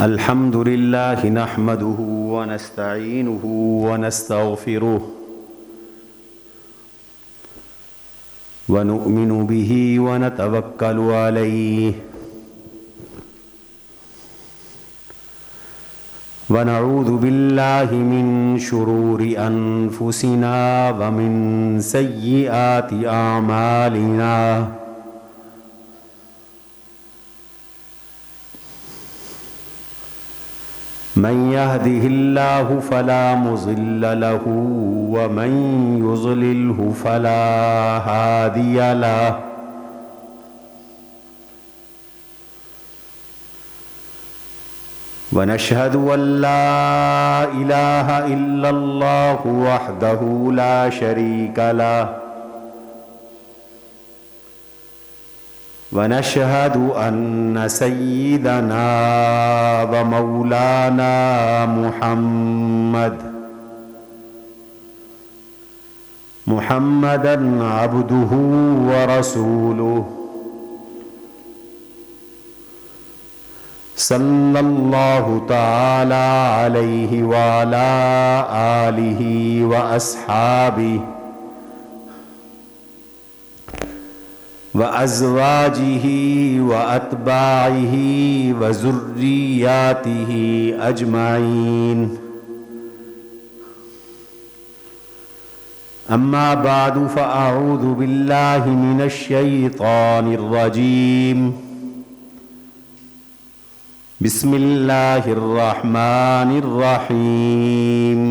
الحمد لله نحمده ونستعينه ونستغفره ونؤمن به ونتوكل عليه ونعوذ بالله من شرور أنفسنا ومن سيئات أعمالنا من يهده الله فلا مضل له ومن يضلله فلا هادي له ونشهد أن لا إله إلا الله وحده لا شريك له ونشهد أن سيدنا ومولانا محمدا عبده ورسوله صلى الله تعالى عليه وعلى آله وأصحابه وأزواجه وأتباعه وذرياته أجمعين أما بعد فأعوذ بالله من الشيطان الرجيم بسم الله الرحمن الرحيم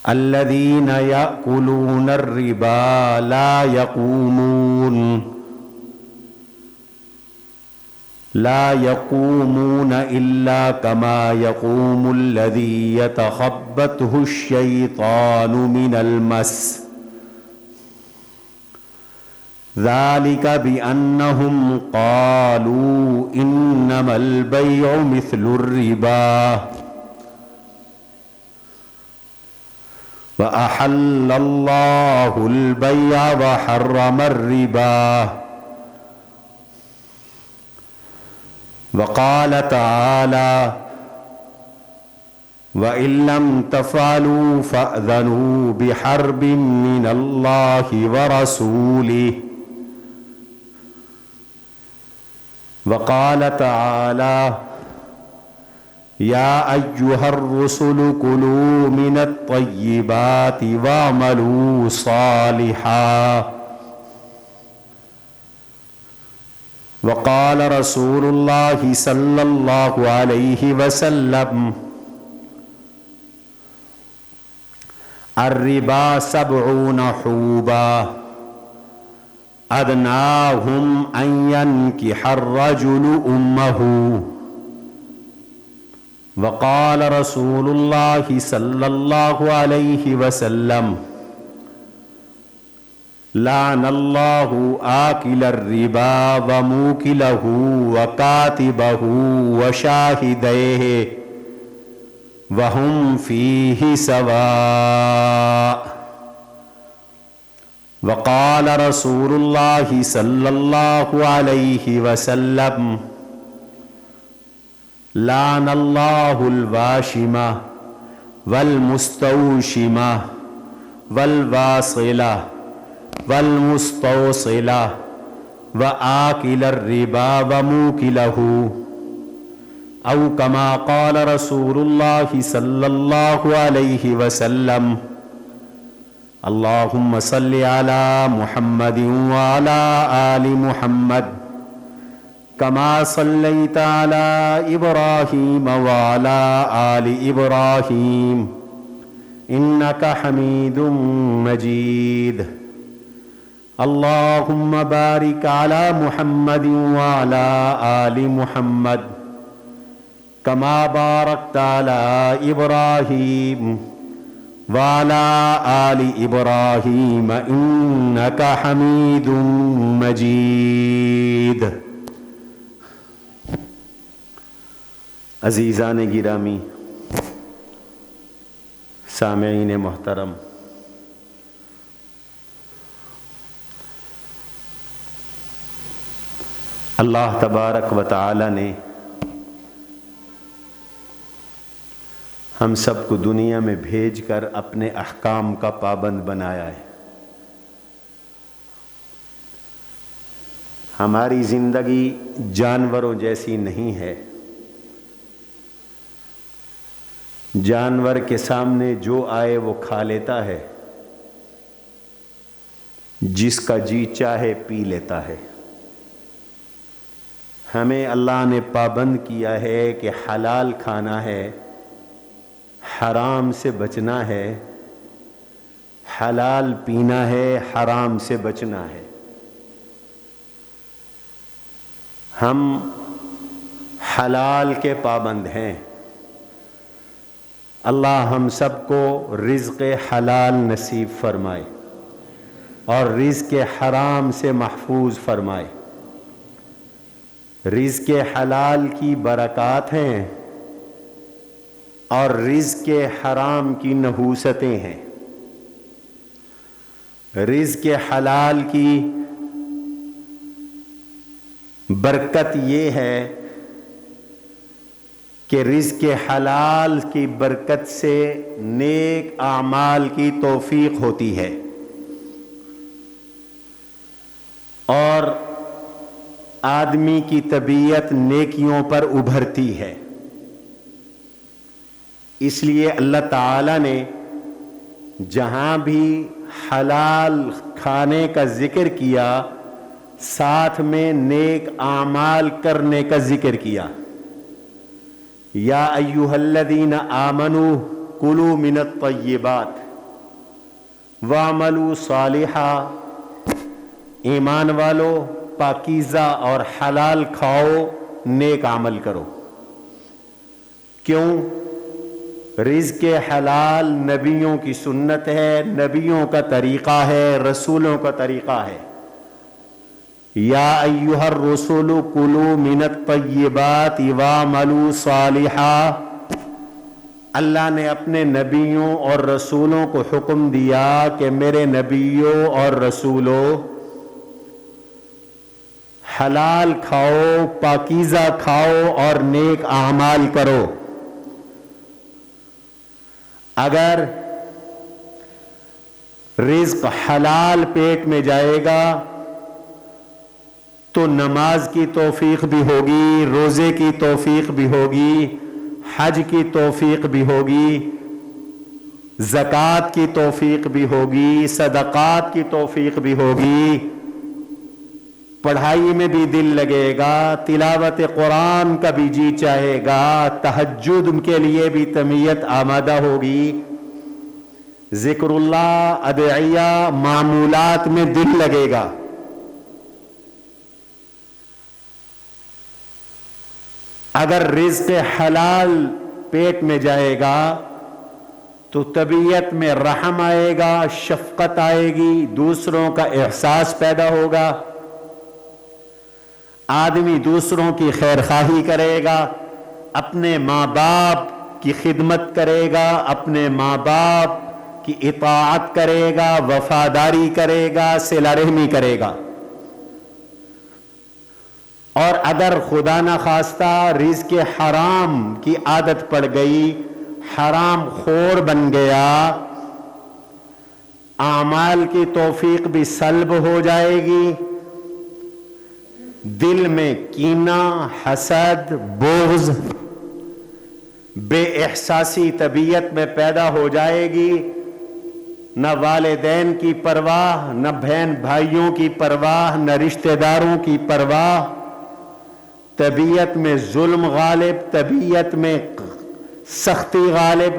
الذين يأكلون الربا لا يقومون إلا كما يقوم الذي يتخبطه الشيطان من المس ذلك بأنهم قالوا إنما البيع مثل الربا وأحل الله البيع وحرم الربا وقال تعالى وإن لم تفعلوا فأذنوا بحرب من الله ورسوله وقال تعالى يا أيها الرسل كلوا من الطيبات واعملوا صالحا وقال رسول الله صلى الله عليه وسلم الربا 70 حوبا أدناهم أن ينكح الرجل أمه وقال رسول الله صلى الله عليه وسلم لعن الله آكل الربا وموكله وكاتبه وشاهديه وهم فيه سواء وقال رسول الله صلى الله عليه وسلم لعن الله الواشمة والمستوشمة والواصلة والمستوصلة وآكل الربا وموكله أو كما قال رسول الله صلى الله عليه وسلم اللهم صل على محمد وعلى آل محمد كما صليت على إبراهيم وعلى آل إبراهيم إنك حميد مجيد اللهم بارك على محمد وعلى آل محمد كما باركت على إبراهيم وعلى آل إبراهيم إنك حميد مجيد. عزیزان گرامی، سامعین محترم، اللہ تبارک و تعالی نے ہم سب کو دنیا میں بھیج کر اپنے احکام کا پابند بنایا ہے۔ ہماری زندگی جانوروں جیسی نہیں ہے۔ جانور کے سامنے جو آئے وہ کھا لیتا ہے، جس کا جی چاہے پی لیتا ہے۔ ہمیں اللہ نے پابند کیا ہے کہ حلال کھانا ہے، حرام سے بچنا ہے، حلال پینا ہے، حرام سے بچنا ہے۔ ہم حلال کے پابند ہیں۔ اللہ ہم سب کو رزق حلال نصیب فرمائے اور رزق حرام سے محفوظ فرمائے۔ رزق حلال کی برکات ہیں اور رزق حرام کی نحوستیں ہیں۔ رزق حلال کی برکت یہ ہے کہ رزق حلال کی برکت سے نیک اعمال کی توفیق ہوتی ہے اور آدمی کی طبیعت نیکیوں پر ابھرتی ہے۔ اس لیے اللہ تعالی نے جہاں بھی حلال کھانے کا ذکر کیا، ساتھ میں نیک اعمال کرنے کا ذکر کیا۔ یا ایھا الذین آمنوا کلوا من الطیبات واعملوا صالحا، ایمان والو پاکیزہ اور حلال کھاؤ، نیک عمل کرو۔ کیوں؟ رزق حلال نبیوں کی سنت ہے، نبیوں کا طریقہ ہے، رسولوں کا طریقہ ہے۔ یا ایھا الرسول کلوا من الطیبات واعملوا صالحا، اللہ نے اپنے نبیوں اور رسولوں کو حکم دیا کہ میرے نبیوں اور رسولوں حلال کھاؤ، پاکیزہ کھاؤ اور نیک اعمال کرو۔ اگر رزق حلال پیٹ میں جائے گا تو نماز کی توفیق بھی ہوگی، روزے کی توفیق بھی ہوگی، حج کی توفیق بھی ہوگی، زکوٰۃ کی توفیق بھی ہوگی، صدقات کی توفیق بھی ہوگی، پڑھائی میں بھی دل لگے گا، تلاوت قرآن کا بھی جی چاہے گا، تہجد کے لیے بھی طبیعت آمادہ ہوگی، ذکر اللہ، ادعیہ، معمولات میں دل لگے گا۔ اگر رزق حلال پیٹ میں جائے گا تو طبیعت میں رحم آئے گا، شفقت آئے گی، دوسروں کا احساس پیدا ہوگا، آدمی دوسروں کی خیر خواہی کرے گا، اپنے ماں باپ کی خدمت کرے گا، اپنے ماں باپ کی اطاعت کرے گا، وفاداری کرے گا، صلہ رحمی کرے گا۔ اور اگر خدا نخواستہ رزق حرام کی عادت پڑ گئی، حرام خور بن گیا، اعمال کی توفیق بھی سلب ہو جائے گی، دل میں کینہ، حسد، بغض، بے احساسی طبیعت میں پیدا ہو جائے گی، نہ والدین کی پرواہ، نہ بہن بھائیوں کی پرواہ، نہ رشتہ داروں کی پرواہ، طبیعت میں ظلم غالب، طبیعت میں سختی غالب،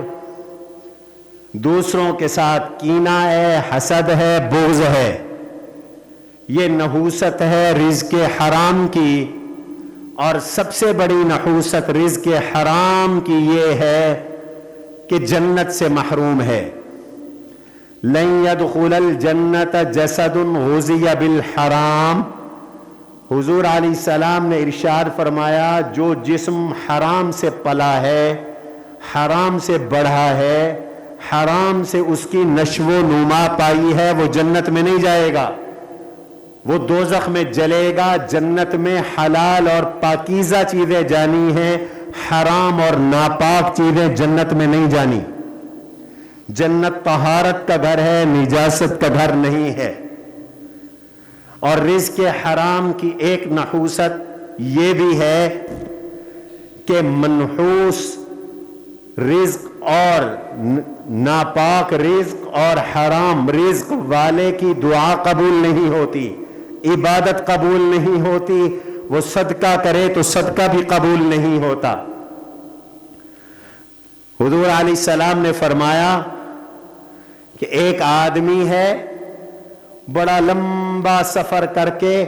دوسروں کے ساتھ کینہ ہے، حسد ہے، بغض ہے۔ یہ نحوست ہے رزق حرام کی، اور سب سے بڑی نحوست رزق حرام کی یہ ہے کہ جنت سے محروم ہے۔ لن يدخل الجنت جسد غذی بالحرام، حضور علیہ السلام نے ارشاد فرمایا جو جسم حرام سے پلا ہے، حرام سے بڑھا ہے، حرام سے اس کی نشو و نما پائی ہے، وہ جنت میں نہیں جائے گا۔ وہ دوزخ میں جلے گا. جنت میں حلال اور پاکیزہ چیزیں جانی ہیں, حرام اور ناپاک چیزیں جنت میں نہیں جانی. جنت طہارت کا گھر ہے, نجاست کا گھر نہیں ہے. اور رزق حرام کی ایک نحوست یہ بھی ہے کہ منحوس رزق اور ناپاک رزق اور حرام رزق والے کی دعا قبول نہیں ہوتی, عبادت قبول نہیں ہوتی. وہ صدقہ کرے تو صدقہ بھی قبول نہیں ہوتا. حضور علیہ السلام نے فرمایا کہ ایک آدمی ہے, بڑا لمبا سفر کر کے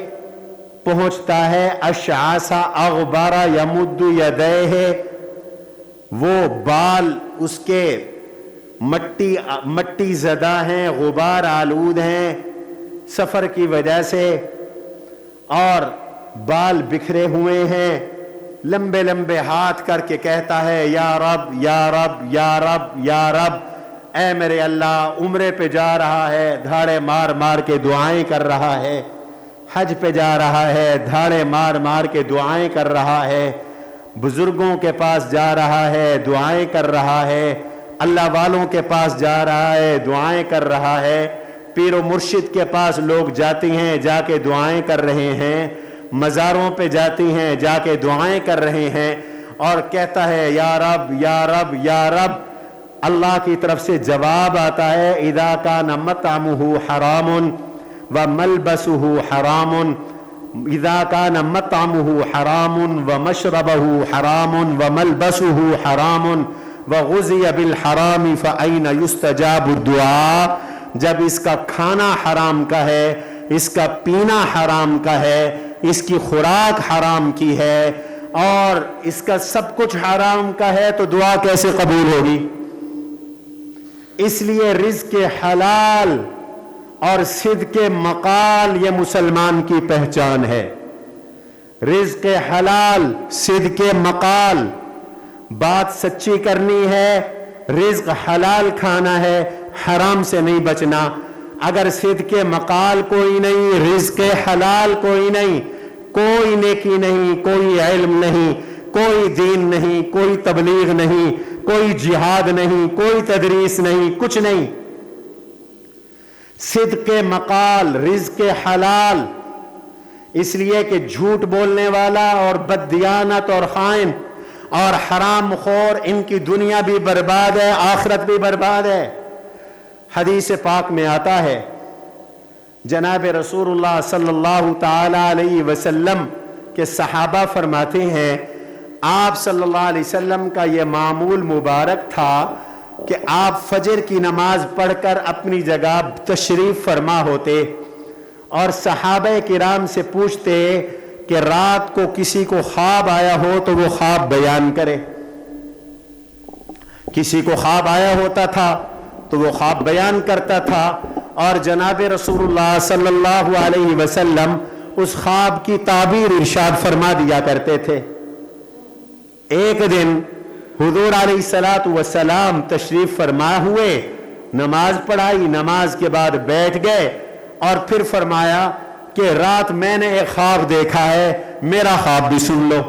پہنچتا ہے, اشعث اغبر یمد یدیہ, وہ بال اس کے مٹی زدہ ہیں, غبار آلود ہیں سفر کی وجہ سے, اور بال بکھرے ہوئے ہیں. لمبے لمبے ہاتھ کر کے کہتا ہے یا رب یا رب یا رب یا رب, اے میرے اللہ. عمرے پہ جا رہا ہے, دھاڑے مار مار کے دعائیں کر رہا ہے. حج پہ جا رہا ہے, دھاڑے مار مار کے دعائیں کر رہا ہے. بزرگوں کے پاس جا رہا ہے, دعائیں کر رہا ہے. اللہ والوں کے پاس جا رہا ہے, دعائیں کر رہا ہے. پیر و مرشد کے پاس لوگ جاتی ہیں, جا کے دعائیں کر رہے ہیں. مزاروں پہ جاتی ہیں, جا کے دعائیں کر رہے ہیں, اور کہتا ہے یا رب یا رب یا رب. اللہ کی طرف سے جواب آتا ہے اذا کان مطعمہ حرام وملبسہ حرام, اذا کان مطعمہ حرام ومشربہ حرام وملبسہ حرام وغذی بالحرام فأین یستجاب الدعاء. جب اس کا کھانا حرام کا ہے, اس کا پینا حرام کا ہے, اس کی خوراک حرام کی ہے, اور اس کا سب کچھ حرام کا ہے, تو دعا کیسے قبول ہوگی؟ اس لیے رزق حلال اور صدق مقال یہ مسلمان کی پہچان ہے. رزق حلال, صدق مقال, بات سچی کرنی ہے. رزق حلال کھانا ہے, حرام سے نہیں بچنا. اگر صدق مقال کوئی نہیں, رزق حلال کوئی نہیں, کوئی نیکی نہیں, کوئی علم نہیں, کوئی دین نہیں, کوئی تبلیغ نہیں, کوئی جہاد نہیں, کوئی تدریس نہیں, کچھ نہیں. صدق مقال, رزق حلال. اس لیے کہ جھوٹ بولنے والا اور بددیانت اور خائن اور حرام خور, ان کی دنیا بھی برباد ہے, آخرت بھی برباد ہے. حدیث پاک میں آتا ہے جناب رسول اللہ صلی اللہ تعالی علیہ وسلم کے صحابہ فرماتے ہیں آپ صلی اللہ علیہ وسلم کا یہ معمول مبارک تھا کہ آپ فجر کی نماز پڑھ کر اپنی جگہ تشریف فرما ہوتے اور صحابہ کرام سے پوچھتے کہ رات کو کسی کو خواب آیا ہو تو وہ خواب بیان کرے. کسی کو خواب آیا ہوتا تھا تو وہ خواب بیان کرتا تھا, اور جناب رسول اللہ صلی اللہ علیہ وسلم اس خواب کی تعبیر ارشاد فرما دیا کرتے تھے. ایک دن حضور علیہ السلام تشریف فرما ہوئے, نماز پڑھائی, نماز کے بعد بیٹھ گئے, اور پھر فرمایا کہ رات میں نے ایک خواب دیکھا ہے, میرا خواب بھی سن لو.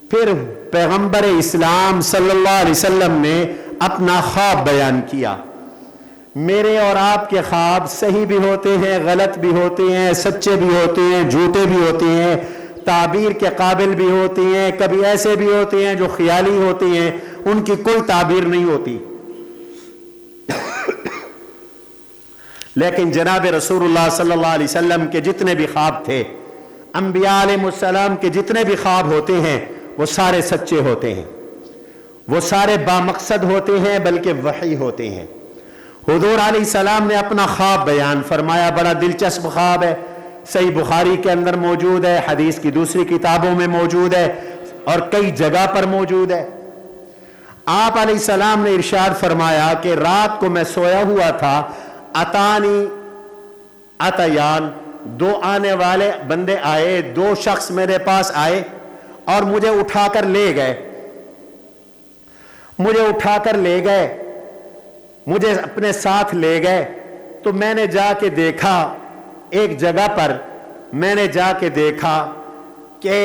پھر پیغمبر اسلام صلی اللہ علیہ وسلم نے اپنا خواب بیان کیا. میرے اور آپ کے خواب صحیح بھی ہوتے ہیں, غلط بھی ہوتے ہیں, سچے بھی ہوتے ہیں, جھوٹے بھی ہوتے ہیں, تعبیر کے قابل بھی ہوتی ہیں, کبھی ایسے بھی ہوتے ہیں جو خیالی ہوتی ہیں, ان کی کوئی تعبیر نہیں ہوتی. لیکن جناب رسول اللہ صلی اللہ علیہ وسلم کے جتنے بھی خواب تھے, انبیاء علیہ السلام کے جتنے بھی خواب ہوتے ہیں, وہ سارے سچے ہوتے ہیں, وہ سارے بامقصد ہوتے ہیں, بلکہ وحی ہوتے ہیں. حضور علیہ السلام نے اپنا خواب بیان فرمایا, بڑا دلچسپ خواب ہے, صحیح بخاری کے اندر موجود ہے, حدیث کی دوسری کتابوں میں موجود ہے, اور کئی جگہ پر موجود ہے. آپ علیہ السلام نے ارشاد فرمایا کہ رات کو میں سویا ہوا تھا, اتانی اتیان, دو آنے والے بندے آئے, دو شخص میرے پاس آئے اور مجھے اٹھا کر لے گئے, مجھے اپنے ساتھ لے گئے. تو میں نے جا کے دیکھا ایک جگہ پر میں نے جا کے دیکھا کہ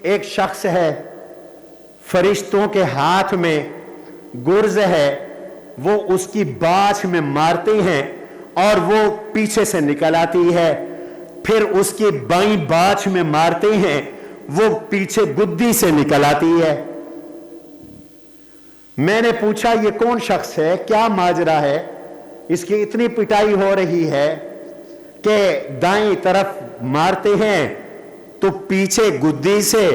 ایک شخص ہے، فرشتوں کے ہاتھ میں گرز ہے، وہ اس کی باچھ میں مارتے ہیں اور وہ پیچھے سے نکل آتی ہے، پھر اس کی بائیں باچھ میں مارتے ہیں، وہ پیچھے گدی سے نکل آتی ہے۔ میں نے پوچھا یہ کون شخص ہے، کیا ماجرا ہے، اس کی اتنی پٹائی ہو رہی ہے کہ دائیں طرف مارتے ہیں تو پیچھے گدی سے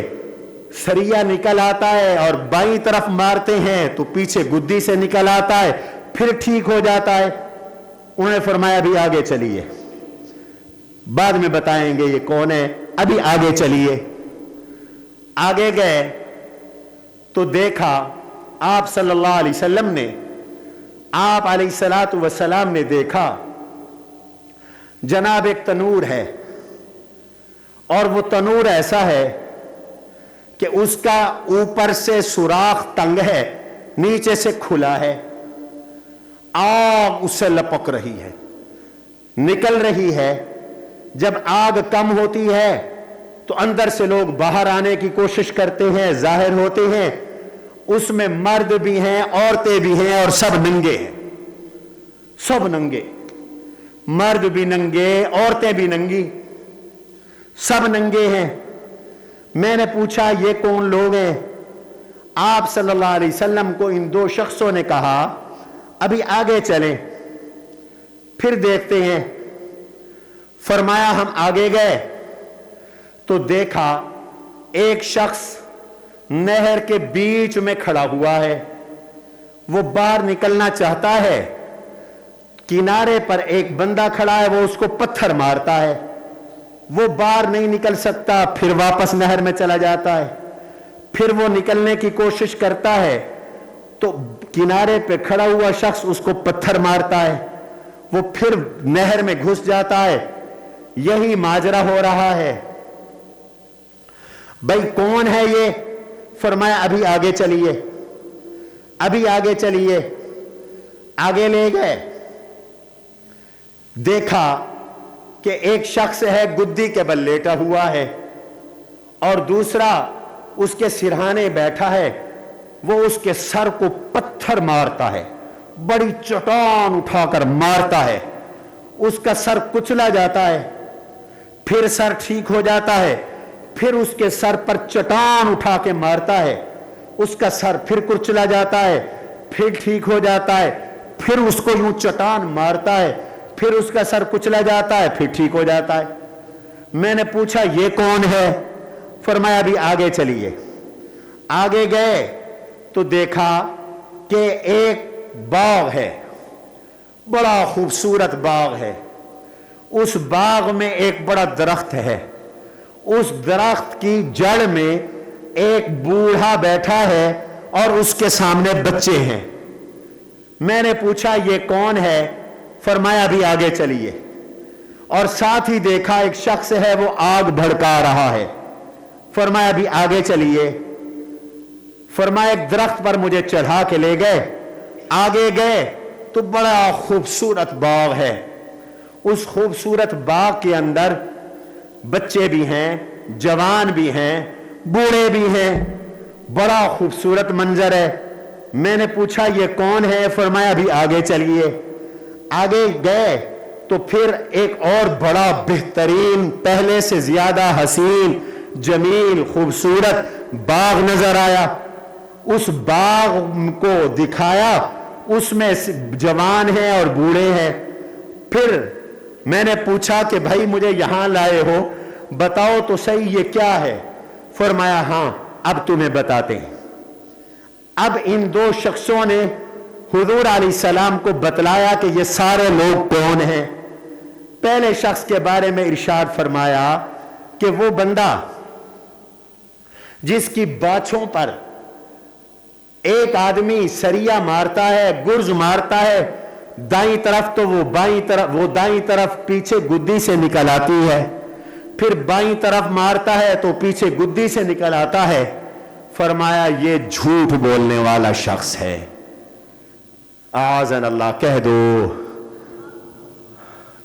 سریا نکل آتا ہے، اور بائیں طرف مارتے ہیں تو پیچھے گدی سے نکل آتا ہے، پھر ٹھیک ہو جاتا ہے۔ انہوں نے فرمایا ابھی آگے چلیے، بعد میں بتائیں گے یہ کون ہے، ابھی آگے چلیے۔ آگے گئے تو دیکھا آپ صلی اللہ علیہ وسلم نے، آپ علیہ الصلوۃ والسلام نے دیکھا جناب ایک تنور ہے، اور وہ تنور ایسا ہے کہ اس کا اوپر سے سوراخ تنگ ہے، نیچے سے کھلا ہے، آگ اس سے لپک رہی ہے، نکل رہی ہے۔ جب آگ کم ہوتی ہے تو اندر سے لوگ باہر آنے کی کوشش کرتے ہیں، ظاہر ہوتے ہیں، اس میں مرد بھی ہیں، عورتیں بھی ہیں، اور سب ننگے ہیں، سب ننگے، مرد بھی ننگے، عورتیں بھی ننگی، سب ننگے ہیں۔ میں نے پوچھا یہ کون لوگ ہیں؟ آپ صلی اللہ علیہ وسلم کو ان دو شخصوں نے کہا ابھی آگے چلیں، پھر دیکھتے ہیں۔ فرمایا ہم آگے گئے تو دیکھا ایک شخص نہر کے بیچ میں کھڑا ہوا ہے، وہ باہر نکلنا چاہتا ہے، کنارے پر ایک بندہ کھڑا ہے، وہ اس کو پتھر مارتا ہے، وہ باہر نہیں نکل سکتا، پھر واپس نہر میں چلا جاتا ہے، پھر وہ نکلنے کی کوشش کرتا ہے تو کنارے پہ کھڑا ہوا شخص اس کو پتھر مارتا ہے، وہ پھر نہر میں گھس جاتا ہے۔ یہی ماجرا ہو رہا ہے۔ بھائی کون ہے یہ؟ فرمایا ابھی آگے چلیے، ابھی آگے چلیے۔ آگے لے گئے، دیکھا کہ ایک شخص ہے گدی کے بل لیٹا ہوا ہے، اور دوسرا اس کے سرہانے بیٹھا ہے، وہ اس کے سر کو پتھر مارتا ہے، بڑی چٹان اٹھا کر مارتا ہے، اس کا سر کچلا جاتا ہے، پھر سر ٹھیک ہو جاتا ہے، پھر اس کے سر پر چٹان اٹھا کے مارتا ہے، اس کا سر پھر کچلا جاتا ہے، پھر ٹھیک ہو جاتا ہے، پھر اس کو یوں چٹان مارتا ہے، پھر اس کا سر کچلا جاتا ہے، پھر ٹھیک ہو جاتا ہے۔ میں نے پوچھا یہ کون ہے؟ فرمایا ابھی آگے چلیے۔ آگے گئے تو دیکھا کہ ایک باغ ہے، بڑا خوبصورت باغ ہے، اس باغ میں ایک بڑا درخت ہے، اس درخت کی جڑ میں ایک بوڑھا بیٹھا ہے اور اس کے سامنے بچے ہیں۔ میں نے پوچھا یہ کون ہے؟ فرمایا ابھی آگے چلیے، اور ساتھ ہی دیکھا ایک شخص ہے وہ آگ بھڑکا رہا ہے۔ فرمایا ابھی آگے چلیے۔ فرمایا ایک درخت پر مجھے چڑھا کے لے گئے، آگے گئے تو بڑا خوبصورت باغ ہے، اس خوبصورت باغ کے اندر بچے بھی ہیں، جوان بھی ہیں، بوڑھے بھی ہیں، بڑا خوبصورت منظر ہے۔ میں نے پوچھا یہ کون ہے؟ فرمایا ابھی آگے چلیے۔ آگے گئے تو پھر ایک اور بڑا بہترین، پہلے سے زیادہ حسین، جمیل، خوبصورت باغ نظر آیا۔ اس باغ کو دکھایا، اس میں جوان ہیں اور بوڑھے ہیں۔ پھر میں نے پوچھا کہ بھائی مجھے یہاں لائے ہو، بتاؤ تو صحیح یہ کیا ہے؟ فرمایا ہاں اب تمہیں بتاتے ہیں۔ اب ان دو شخصوں نے حضور علیہ السلام کو بتلایا کہ یہ سارے لوگ کون ہیں۔ پہلے شخص کے بارے میں ارشاد فرمایا کہ وہ بندہ جس کی باچھوں پر ایک آدمی سریا مارتا ہے، گرز مارتا ہے، دائیں طرف تو وہ دائیں طرف پیچھے گدی سے نکل آتی ہے، پھر بائیں طرف مارتا ہے تو پیچھے گدی سے نکل آتا ہے۔ فرمایا یہ جھوٹ بولنے والا شخص ہے۔ اعاذنا اللہ، کہہ دو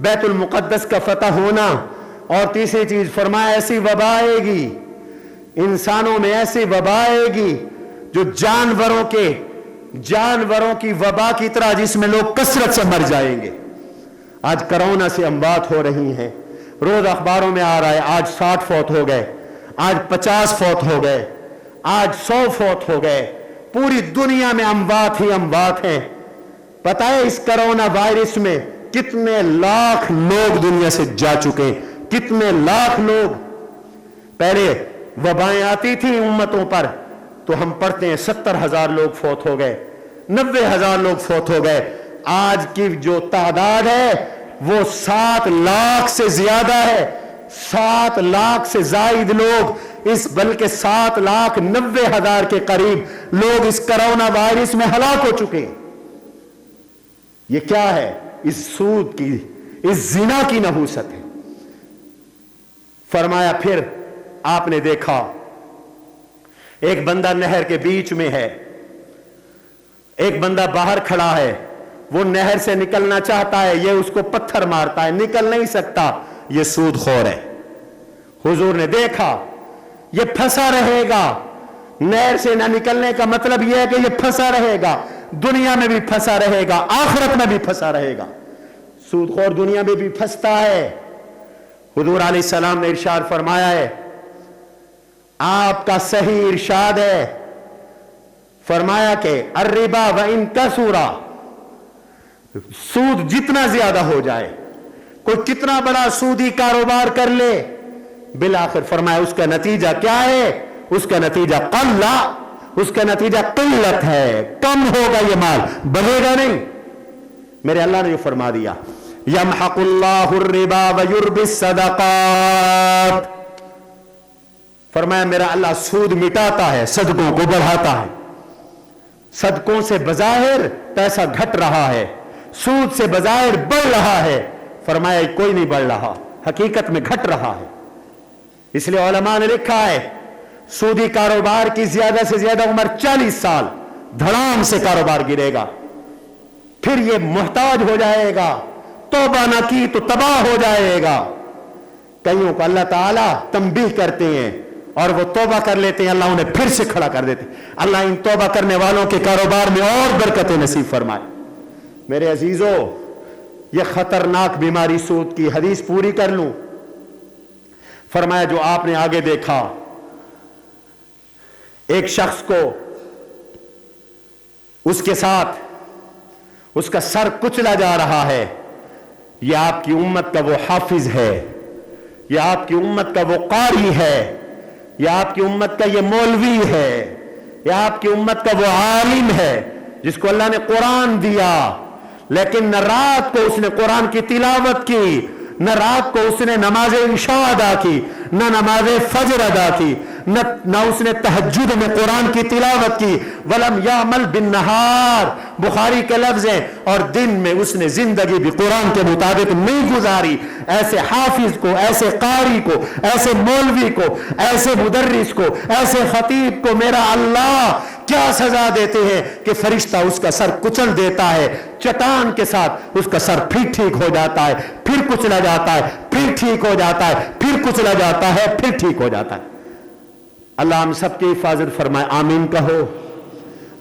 بیت المقدس کا فتح ہونا، اور تیسری چیز فرمایا ایسی وبا آئے گی، انسانوں میں ایسی وبا آئے گی جو جانوروں کی وبا کی طرح، جس میں لوگ کثرت سے مر جائیں گے۔ آج کرونا سے اموات ہو رہی ہیں، روز اخباروں میں آ رہا ہے، آج 60 فوت ہو گئے، آج 50 فوت ہو گئے، آج 100 فوت ہو گئے، پوری دنیا میں اموات ہی اموات ہیں۔ پتہ ہے اس کرونا وائرس میں کتنے لاکھ لوگ دنیا سے جا چکے، کتنے لاکھ لوگ۔ پہلے وبائیں آتی تھیں امتوں پر تو ہم پڑھتے ہیں 70,000 لوگ فوت ہو گئے، 90,000 لوگ فوت ہو گئے۔ آج کی جو تعداد ہے وہ 7 لاکھ سے زیادہ ہے، 7 لاکھ سے زائد لوگ بلکہ 7,90,000 کے قریب لوگ اس کرونا وائرس میں ہلاک ہو چکے۔ یہ کیا ہے؟ اس سود کی، اس زنا کی نحوست ہے۔ فرمایا پھر آپ نے دیکھا ایک بندہ نہر کے بیچ میں ہے، ایک بندہ باہر کھڑا ہے، وہ نہر سے نکلنا چاہتا ہے، یہ اس کو پتھر مارتا ہے، نکل نہیں سکتا، یہ سود خور ہے۔ حضور نے دیکھا یہ پھنسا رہے گا، نہر سے نہ نکلنے کا مطلب یہ ہے کہ یہ پھنسا رہے گا، دنیا میں بھی پھنسا رہے گا، آخرت میں بھی پھنسا رہے گا۔ سود خور دنیا میں بھی پھنستا ہے۔ حضور علیہ السلام نے ارشاد فرمایا ہے، آپ کا صحیح ارشاد ہے، فرمایا کہ الربا وان کثرا، سود جتنا زیادہ ہو جائے، کوئی کتنا بڑا سودی کاروبار کر لے، بالآخر فرمایا اس کا نتیجہ کیا ہے؟ اس کا نتیجہ قلہ، اس کا نتیجہ قلت ہے، کم ہوگا یہ مال، بڑھے گا نہیں۔ میرے اللہ نے یہ فرما دیا، یمحق اللہ الربا ویربی الصدقات، فرمایا میرا اللہ سود مٹاتا ہے، صدقوں کو بڑھاتا ہے۔ صدقوں سے بظاہر پیسہ گھٹ رہا ہے، سود سے بظاہر بڑھ رہا ہے، فرمایا کوئی نہیں بڑھ رہا، حقیقت میں گھٹ رہا ہے۔ اس لیے علماء نے لکھا ہے سودی کاروبار کی زیادہ سے زیادہ عمر 40 سال، دھڑام سے کاروبار گرے گا، پھر یہ محتاج ہو جائے گا، توبہ نہ کی تو تباہ ہو جائے گا۔ کئیوں کو اللہ تعالیٰ تنبیہ کرتے ہیں اور وہ توبہ کر لیتے ہیں، اللہ انہیں پھر سے کھڑا کر دیتے ہیں۔ اللہ ان توبہ کرنے والوں کے کاروبار میں اور برکت نصیب فرمائے۔ میرے عزیزو، یہ خطرناک بیماری سود کی، حدیث پوری کر لوں۔ فرمایا جو آپ نے آگے دیکھا، ایک شخص کو اس کے ساتھ اس کا سر کچلا جا رہا ہے، یہ آپ کی امت کا وہ حافظ ہے، یہ آپ کی امت کا وہ قاری ہے، یہ آپ کی امت کا یہ مولوی ہے، یہ آپ کی امت کا وہ عالم ہے جس کو اللہ نے قرآن دیا، لیکن نہ رات کو اس نے قرآن کی تلاوت کی، نہ رات کو اس نے نماز عشاء ادا کی، نہ نماز فجر ادا کی، نہ اس نے تہجد میں قرآن کی تلاوت کی، وَلَمْ يَعْمَلْ بِالنَّهَارِ، بخاری کے لفظ ہیں، اور دن میں اس نے زندگی بھی قرآن کے مطابق نہیں گزاری۔ ایسے حافظ کو، ایسے قاری کو، ایسے مولوی کو، ایسے مدرس کو، ایسے خطیب کو میرا اللہ کیا سزا دیتے ہیں کہ فرشتہ اس کا سر کچل دیتا ہے، چٹان کے ساتھ اس کا سر پھر ٹھیک ہو جاتا ہے، پھر کچلا جاتا ہے، پھر ٹھیک ہو جاتا ہے، پھر کچلا جاتا ہے، پھر ٹھیک ہو جاتا ہے۔ اللہ ہم سب کی حفاظت فرمائے، آمین کہو۔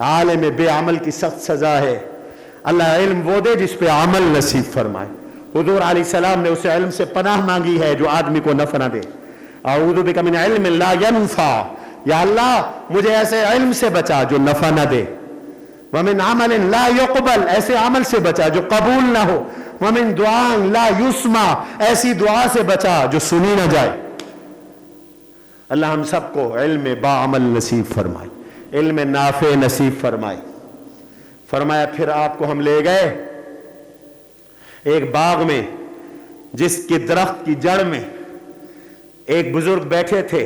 عالم بے عمل کی سخت سزا ہے، اللہ علم وہ دے جس پہ عمل نصیب فرمائے۔ حضور علیہ السلام نے اسے علم سے پناہ مانگی ہے جو آدمی کو نفع نہ دے۔ اعوذ بک من علم لا ینفع، یا اللہ مجھے ایسے علم سے بچا جو نفع نہ دے، ومن عمل لا يقبل، ایسے عمل سے بچا جو قبول نہ ہو، ومن دعاء لا يسمع، ایسی دعا سے بچا جو سنی نہ جائے۔ اللہ ہم سب کو علم با عمل نصیب فرمائے، علم نافع نصیب فرمائے۔ فرمایا پھر آپ کو ہم لے گئے ایک باغ میں جس کے درخت کی جڑ میں ایک بزرگ بیٹھے تھے،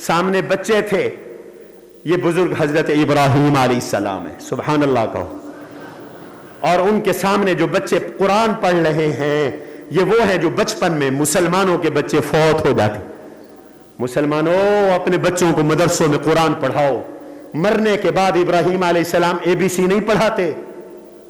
سامنے بچے تھے، یہ بزرگ حضرت ابراہیم علیہ السلام ہے، سبحان اللہ کہو، اور ان کے سامنے جو بچے قرآن پڑھ رہے ہیں یہ وہ ہیں جو بچپن میں مسلمانوں کے بچے فوت ہو جاتے۔ مسلمانوں اپنے بچوں کو مدرسوں میں قرآن پڑھاؤ۔ مرنے کے بعد ابراہیم علیہ السلام ABC نہیں پڑھاتے،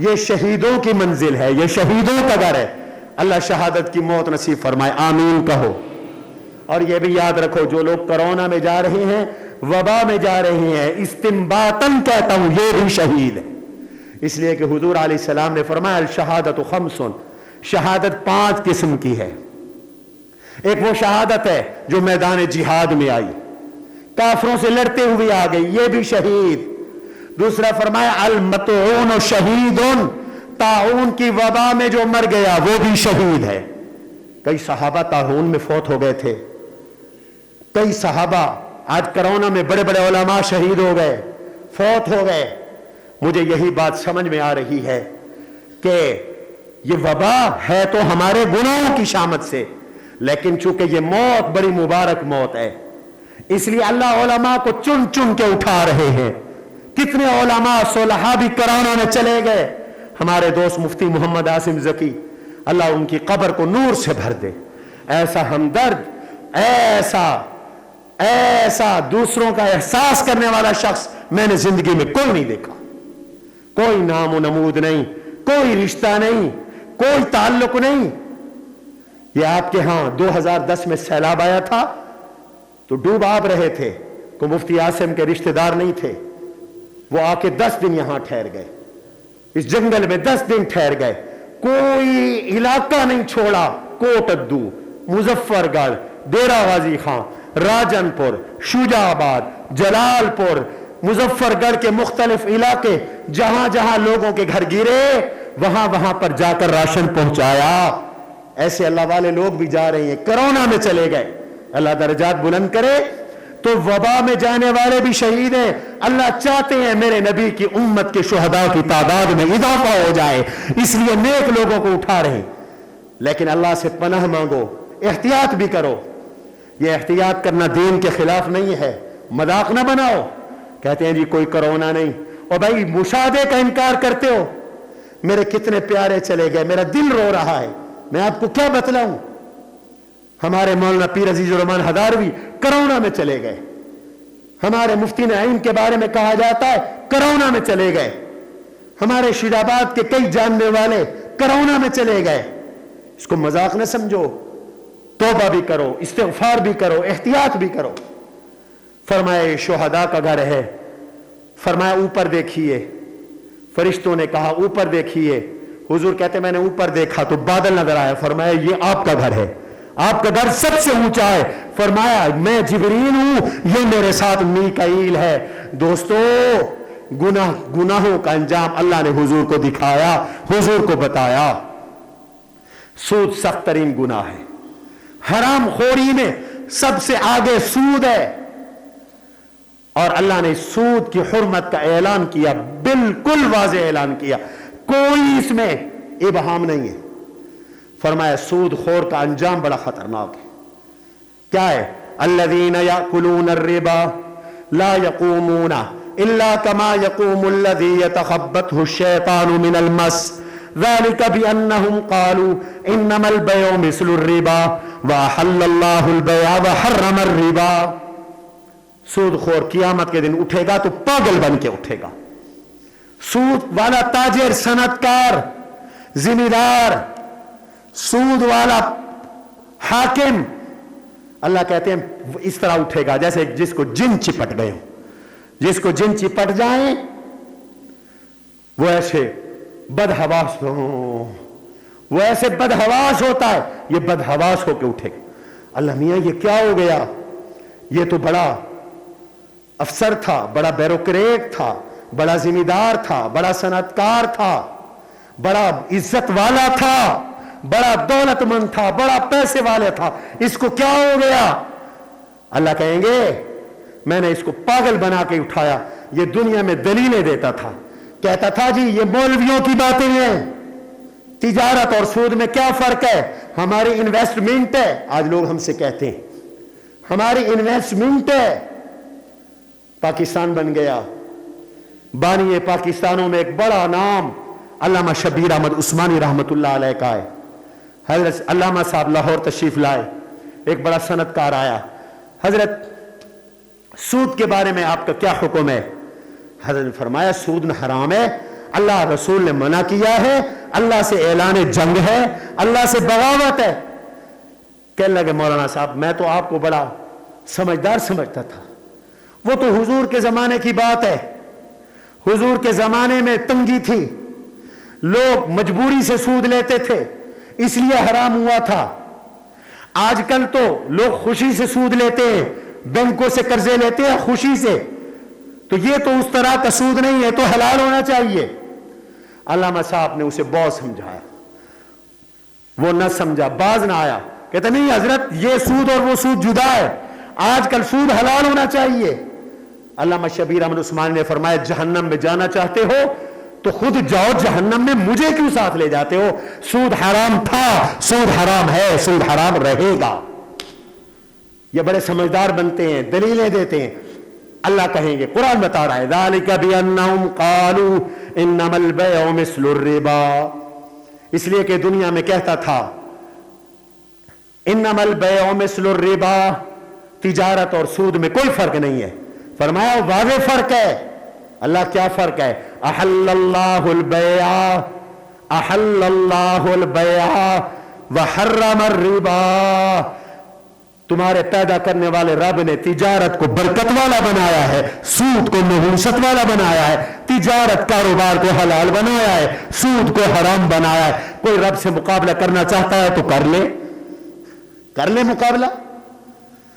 یہ شہیدوں کی منزل ہے, یہ شہیدوں کا گھر ہے. اللہ شہادت کی موت نصیب فرمائے, آمین کہو. اور یہ بھی یاد رکھو, جو لوگ کرونا میں جا رہے ہیں, وبا میں جا رہے ہیں, استنباطاً کہتا ہوں یہ بھی شہید ہے. اس لیے کہ حضور علیہ السلام نے فرمایا الشہادت خمس, شہادت 5 قسم کی ہے. ایک وہ شہادت ہے جو میدان جہاد میں آئی, کافروں سے لڑتے ہوئے آ گئی, یہ بھی شہید. دوسرا فرمایا المطعون شہید, طاعون کی وبا میں جو مر گیا وہ بھی شہید ہے. کئی صحابہ طاعون میں فوت ہو گئے تھے, کئی صحابہ, آج کرونا میں بڑے بڑے علماء شہید ہو گئے, فوت ہو گئے. مجھے یہی بات سمجھ میں آ رہی ہے کہ یہ وبا ہے تو ہمارے گناہوں کی شامت سے, لیکن چونکہ یہ موت بڑی مبارک موت ہے, اس لیے اللہ علماء کو چن چن کے اٹھا رہے ہیں. کتنے علماء صلحاء بھی کرونا میں چلے گئے. ہمارے دوست مفتی محمد عاصم ذکی, اللہ ان کی قبر کو نور سے بھر دے. ایسا ہمدرد, ایسا دوسروں کا احساس کرنے والا شخص میں نے زندگی میں کوئی نہیں دیکھا. کوئی نام و نمود نہیں, کوئی رشتہ نہیں, کوئی تعلق نہیں. یہ آپ کے ہاں 2010 میں سیلاب آیا تھا تو ڈوب آپ رہے تھے, کو مفتی عاصم کے رشتہ دار نہیں تھے, وہ آ کے 10 دن یہاں ٹھہر گئے, اس جنگل میں 10 دن ٹھہر گئے. کوئی علاقہ نہیں چھوڑا, کوٹ ادو, مظفر گڑھ, ڈیرہ غازی خان, راجن پور, شجاع آباد, جلال پور, مظفر گڑھ کے مختلف علاقے, جہاں جہاں لوگوں کے گھر گرے وہاں وہاں پر جا کر راشن پہنچایا. ایسے اللہ والے لوگ بھی جا رہے ہیں, کرونا میں چلے گئے. اللہ درجات بلند کرے. تو وبا میں جانے والے بھی شہید ہیں. اللہ چاہتے ہیں میرے نبی کی امت کے شہداء کی تعداد میں اضافہ ہو جائے, اس لیے نیک لوگوں کو اٹھا رہے ہیں. لیکن اللہ سے پناہ مانگو, احتیاط بھی کرو. یہ احتیاط کرنا دین کے خلاف نہیں ہے, مذاق نہ بناؤ. کہتے ہیں جی کوئی کرونا نہیں, اور بھائی مشاہدے کا انکار کرتے ہو. میرے کتنے پیارے چلے گئے, میرا دل رو رہا ہے, میں آپ کو کیا بتلاؤں. ہمارے مولانا پیر عزیز الرحمان ہداروی کرونا میں چلے گئے. ہمارے مفتی نعیم کے بارے میں کہا جاتا ہے کرونا میں چلے گئے. ہمارے شیرآباد کے کئی جاننے والے کرونا میں چلے گئے. اس کو مذاق نہ سمجھو, توبہ بھی کرو, استغفار بھی کرو, احتیاط بھی کرو. فرمایا یہ شہداء کا گھر ہے. فرمایا اوپر دیکھیے. فرشتوں نے کہا اوپر دیکھیے. حضور کہتے میں نے اوپر دیکھا تو بادل نظر آیا. فرمایا یہ آپ کا گھر ہے, آپ کا گھر سب سے اونچا ہے. فرمایا میں جبریل ہوں, یہ میرے ساتھ میکائیل ہے. دوستو گناہوں کا انجام اللہ نے حضور کو دکھایا, حضور کو بتایا. سود سخت ترین گناہ ہے. حرام خوری میں سب سے آگے سود ہے, اور اللہ نے سود کی حرمت کا اعلان کیا, بالکل واضح اعلان کیا, کوئی اس میں ابہام نہیں ہے. فرمایا سود خور کا انجام بڑا خطرناک ہے. کیا ہے؟ الذین یأکلون الربا لا یقومون الا کما یقوم الذی یتخبطہ الشیطان من المس ذلک بانہم قالوا انما البیع مثل الربا واحل اللہ البیع وحرم الربا. سود خور قیامت کے دن اٹھے گا تو پاگل بن کے اٹھے گا. سود والا تاجر, صنعت کار, ذمہ دار, سود والا حاکم, اللہ کہتے ہیں اس طرح اٹھے گا جیسے جس کو جن چپٹ گئے ہو. جس کو جن چپٹ جائیں وہ ایسے بدحواس ہو, وہ ایسے بدحواس ہوتا ہے, یہ بدحواس ہو کے اٹھے گا. اللہ میاں یہ کیا ہو گیا, یہ تو بڑا افسر تھا, بڑا بیروکریٹ تھا, بڑا ذمہ دار تھا, بڑا صنعت کار تھا, بڑا عزت والا تھا, بڑا دولت مند تھا, بڑا پیسے والے تھا, اس کو کیا ہو گیا. اللہ کہیں گے میں نے اس کو پاگل بنا کے اٹھایا. یہ دنیا میں دلیلیں دیتا تھا, کہتا تھا جی یہ مولویوں کی باتیں ہیں, تجارت اور سود میں کیا فرق ہے, ہماری انویسٹمنٹ ہے. آج لوگ ہم سے کہتے ہیں ہماری انویسٹمنٹ ہے. پاکستان بن گیا. بانی پاکستانوں میں ایک بڑا نام علامہ شبیر احمد عثمانی رحمت اللہ علیہ کا ہے. حضرت علامہ صاحب لاہور تشریف لائے, ایک بڑا صنعت کار آیا. حضرت سود کے بارے میں آپ کا کیا حکم ہے؟ حضرت نے فرمایا سود نہ حرام ہے, اللہ رسول نے منع کیا ہے, اللہ سے اعلان جنگ ہے, اللہ سے بغاوت ہے. کہنے لگے مولانا صاحب میں تو آپ کو بڑا سمجھدار سمجھتا تھا, وہ تو حضور کے زمانے کی بات ہے, حضور کے زمانے میں تنگی تھی, لوگ مجبوری سے سود لیتے تھے اس لیے حرام ہوا تھا. آج کل تو لوگ خوشی سے سود لیتے ہیں, بینکوں سے قرضے لیتے ہیں خوشی سے, تو یہ تو اس طرح کا سود نہیں ہے, تو حلال ہونا چاہیے. علامہ صاحب نے اسے بہت سمجھایا, وہ نہ سمجھا, باز نہ آیا, کہتے نہیں حضرت یہ سود اور وہ سود جدا ہے, آج کل سود حلال ہونا چاہیے. علامہ شبیر احمد عثمانی نے فرمایا جہنم میں جانا چاہتے ہو تو خود جاؤ جہنم میں, مجھے کیوں ساتھ لے جاتے ہو؟ سود حرام تھا, سود حرام ہے, سود حرام رہے گا. یہ بڑے سمجھدار بنتے ہیں, دلیلیں دیتے ہیں. اللہ کہیں گے, قرآن بتا رہا ہے ذالک بانہم قالوا انما البیع مثل الربا, اس لیے کہ دنیا میں کہتا تھا انما البیع مثل الربا, تجارت اور سود میں کوئی فرق نہیں ہے. فرمایا واضح فرق ہے. اللہ کیا فرق ہے؟ احل اللہ البیع, احل اللہ البیع وحرم الربا. تمہارے پیدا کرنے والے رب نے تجارت کو برکت والا بنایا ہے, سود کو نحوست والا بنایا ہے, تجارت کاروبار کو حلال بنایا ہے, سود کو حرام بنایا ہے. کوئی رب سے مقابلہ کرنا چاہتا ہے تو کر لے مقابلہ.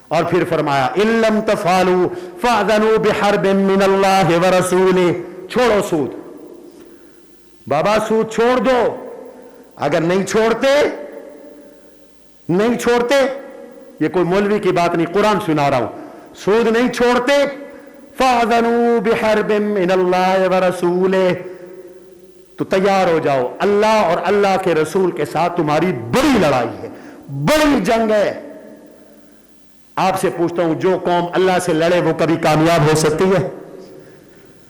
اور پھر فرمایا ان لم تفعلوا فاذنوا بحرب من اللہ ورسولہ. چھوڑو سود, بابا سود چھوڑ دو. اگر نہیں چھوڑتے, یہ کوئی مولوی کی بات نہیں, قرآن سنا رہا ہوں, سود نہیں چھوڑتے فاذنوا بحرب من اللہ ورسولہ, تو تیار ہو جاؤ, اللہ اور اللہ کے رسول کے ساتھ تمہاری بڑی لڑائی ہے, بڑی جنگ ہے. آپ سے پوچھتا ہوں, جو قوم اللہ سے لڑے وہ کبھی کامیاب ہو سکتی ہے؟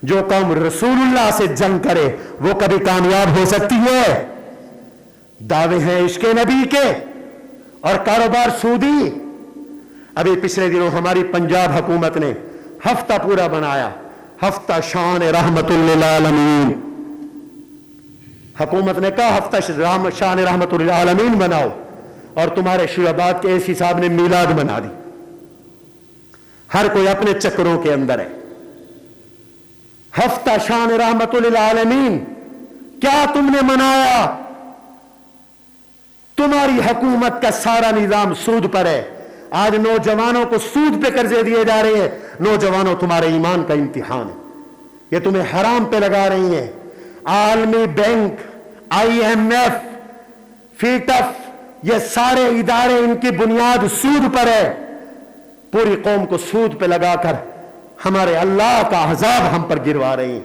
جو قوم رسول اللہ سے جنگ کرے وہ کبھی کامیاب ہو سکتی ہے؟ دعوے ہیں عشق نبی کے اور کاروبار سودی. ابھی پچھلے دنوں ہماری پنجاب حکومت نے ہفتہ پورا بنایا, ہفتہ شان رحمت للعالمین. حکومت نے کہا ہفتہ شان رحمت للعالمین بناؤ, اور تمہارے شعبات کے ایسی صاحب نے میلاد بنا دی. ہر کوئی اپنے چکروں کے اندر ہے. ہفتہ شان رحمت للعالمین کیا تم نے منایا؟ تمہاری حکومت کا سارا نظام سود پر ہے. آج نوجوانوں کو سود پہ قرضے دیے جا رہے ہیں. نوجوانوں تمہارے ایمان کا امتحان ہے, یہ تمہیں حرام پہ لگا رہی ہیں. عالمی بینک, IMF, فیٹف, یہ سارے ادارے ان کی بنیاد سود پر ہے. پوری قوم کو سود پہ لگا کر ہمارے اللہ کا عذاب ہم پر گروا رہی ہیں.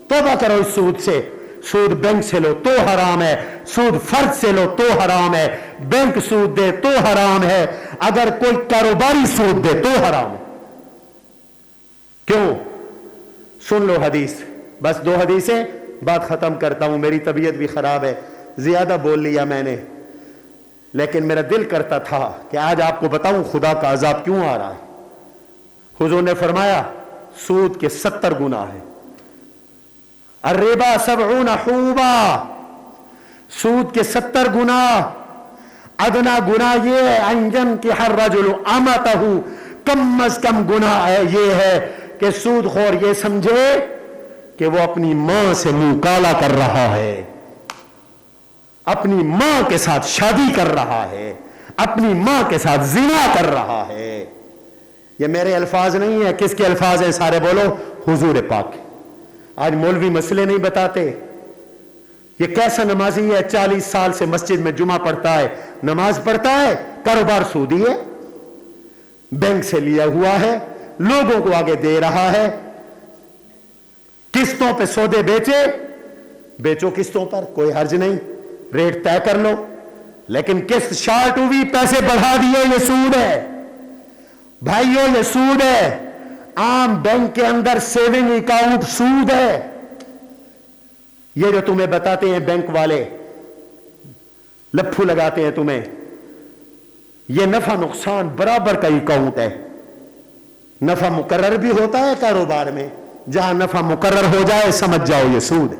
توبہ کرو اس سود سے. سود بینک سے لو تو حرام ہے, سود فرد سے لو تو حرام ہے, بینک سود دے تو حرام ہے, اگر کوئی کاروباری سود دے تو حرام ہے. کیوں؟ سن لو حدیث, بس 2 حدیثیں, بات ختم کرتا ہوں. میری طبیعت بھی خراب ہے, زیادہ بول لیا میں نے, لیکن میرا دل کرتا تھا کہ آج آپ کو بتاؤں خدا کا عذاب کیوں آ رہا ہے. حضور نے فرمایا سود کے 70 گناہ ہیں. الربا 70 حوبا, سود کے 70 گناہ. ادنا گناہ یہ ہے انجن کی ہر رجل امتہ, کم از کم گناہ ہے یہ ہے کہ سود خور یہ سمجھے کہ وہ اپنی ماں سے منہ کالا کر رہا ہے, اپنی ماں کے ساتھ شادی کر رہا ہے, اپنی ماں کے ساتھ زنا کر رہا ہے. یہ میرے الفاظ نہیں ہیں. کس کے الفاظ ہیں سارے؟ بولو, حضور پاک. آج مولوی مسئلے نہیں بتاتے. یہ کیسا نمازی ہے, 40 سال سے مسجد میں جمعہ پڑھتا ہے, نماز پڑھتا ہے, کاروبار سودی ہے, بینک سے لیا ہوا ہے, لوگوں کو آگے دے رہا ہے. قسطوں پہ سودے بیچو قسطوں پر, کوئی حرج نہیں, ریٹ طے کر لو, لیکن قسط شارٹ ہوئی, پیسے بڑھا دیے, یہ سود ہے بھائیو, یہ سود ہے. عام بینک کے اندر سیونگ اکاؤنٹ سود ہے. یہ جو تمہیں بتاتے ہیں بینک والے, لپھو لگاتے ہیں تمہیں, یہ نفع نقصان برابر کا اکاؤنٹ ہے. نفع مقرر بھی ہوتا ہے کاروبار میں, جہاں نفع مقرر ہو جائے سمجھ جاؤ یہ سود ہے.